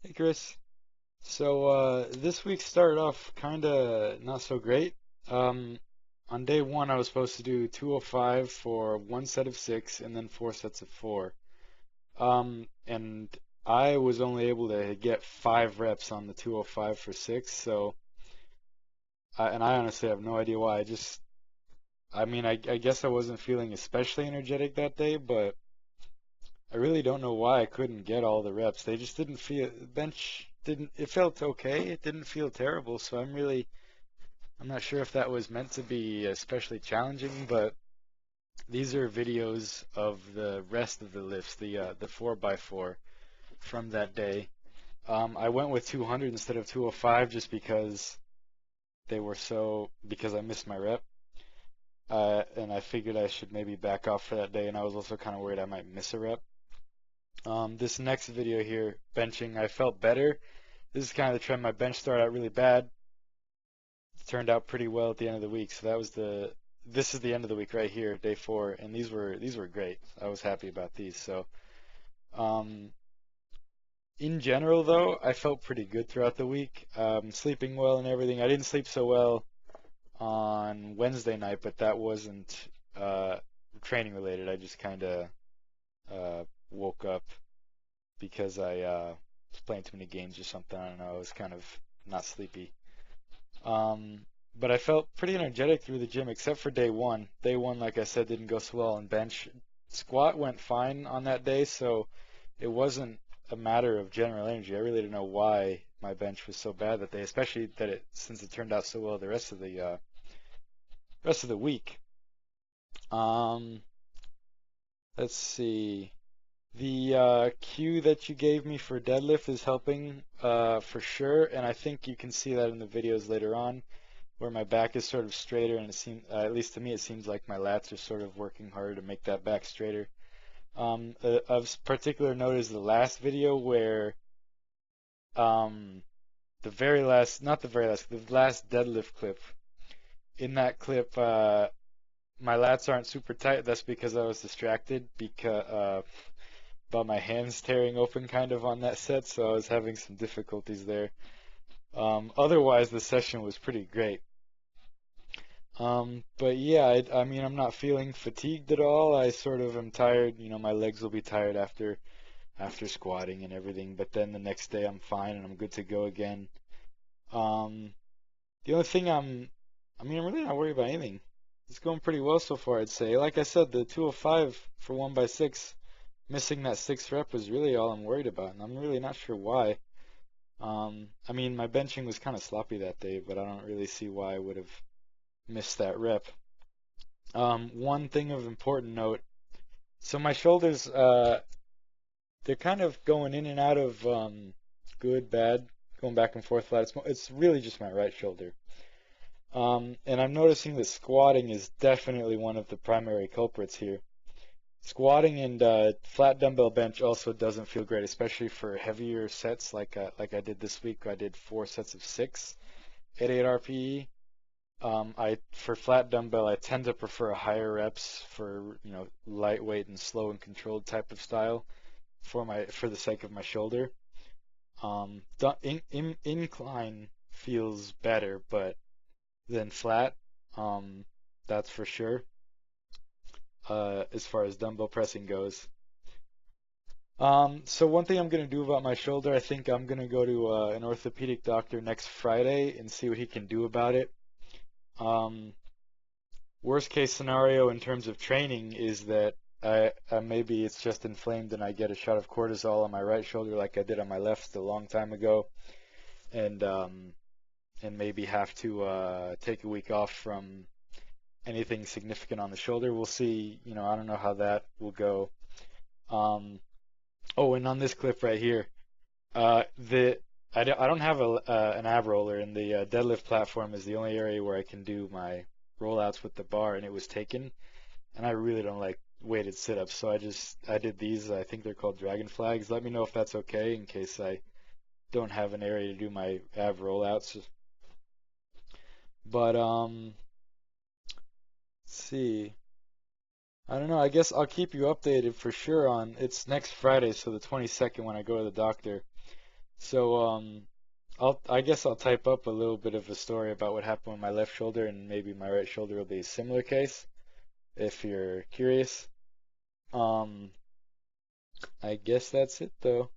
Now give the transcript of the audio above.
Hey Chris. This week started off kind of not so great. Um, on day one, I was supposed to do 205 for one set of six and then four sets of four. And I was only able to get 5 reps on the 205 for six. And I honestly have no idea why. I guess I wasn't feeling especially energetic that day, but I really don't know why I couldn't get all the reps. They just didn't feel, bench didn't, it felt okay. It didn't feel terrible. I'm not sure if that was meant to be especially challenging, but these are videos of the rest of the lifts, the 4x4 from that day. I went with 200 instead of 205 just because I missed my rep. And I figured I should maybe back off for that day, and I was also kind of worried I might miss a rep. This next video here, benching, I felt better. This is kind of the trend. My bench started out really bad. It turned out pretty well at the end of the week. This is the end of the week right here, day four, and these were great. I was happy about these. Um, in general though, I felt pretty good throughout the week. Sleeping well and everything. I didn't sleep so well on Wednesday night, but that wasn't training related. I just kind of woke up because I was playing too many games or something. I don't know. I was kind of not sleepy. Um, but I felt pretty energetic through the gym except for day one. Day one, like I said, didn't go so well on bench. Squat went fine on that day, so it wasn't a matter of general energy. I really don't know why my bench was so bad that day, especially since it turned out so well the rest of the week. Um, let's see. The cue that you gave me for deadlift is helping for sure, and I think you can see that in the videos later on, where my back is sort of straighter, and it seems, at least to me, it seems like my lats are sort of working harder to make that back straighter. Of particular note is the last video where um, the last deadlift clip. In that clip, my lats aren't super tight. That's because I was distracted by my hands tearing open kind of on that set, so I was having some difficulties there. Otherwise, the session was pretty great. But yeah, I mean, I'm not feeling fatigued at all. I sort of am tired. You know, my legs will be tired after squatting and everything. But then the next day I'm fine and I'm good to go again. Um, the only thing I'm really not worried about anything. It's going pretty well so far, I'd say. Like I said, the 205 for 1x6, missing that sixth rep was really all I'm worried about, and I'm really not sure why. I mean, my benching was kind of sloppy that day, but I don't really see why I would have missed that rep. One thing of important note. So my shoulders, they're kind of going in and out of good, bad, going back and forth flat. It's really just my right shoulder. And I'm noticing that squatting is definitely one of the primary culprits here. Squatting and flat dumbbell bench also doesn't feel great, especially for heavier sets like I did this week. I did 4 sets of 6 at 8 RPE. I for flat dumbbell, I tend to prefer higher reps for lightweight and slow and controlled type of style for the sake of my shoulder. Incline feels better, but than flat, um, that's for sure. As far as dumbbell pressing goes. So one thing I'm gonna do about my shoulder, I think I'm gonna go to an orthopedic doctor next Friday and see what he can do about it. Um, Worst case scenario in terms of training is that maybe it's just inflamed and I get a shot of cortisol on my right shoulder like I did on my left a long time ago, and um, and maybe have to take a week off from anything significant on the shoulder. We'll see. I don't know how that will go. Um, oh, and on this clip right here, the I don't have an ab roller, and the deadlift platform is the only area where I can do my rollouts with the bar, and it was taken. And I really don't like weighted sit-ups, so I did these. I think they're called dragon flags. Let me know if that's okay in case I don't have an area to do my ab rollouts. But let's see. I don't know. I guess I'll keep you updated for sure on it's next Friday, so the 22nd when I go to the doctor. So I guess I'll type up a little bit of a story about what happened with my left shoulder, and maybe my right shoulder will be a similar case if you're curious. Um, I guess that's it though.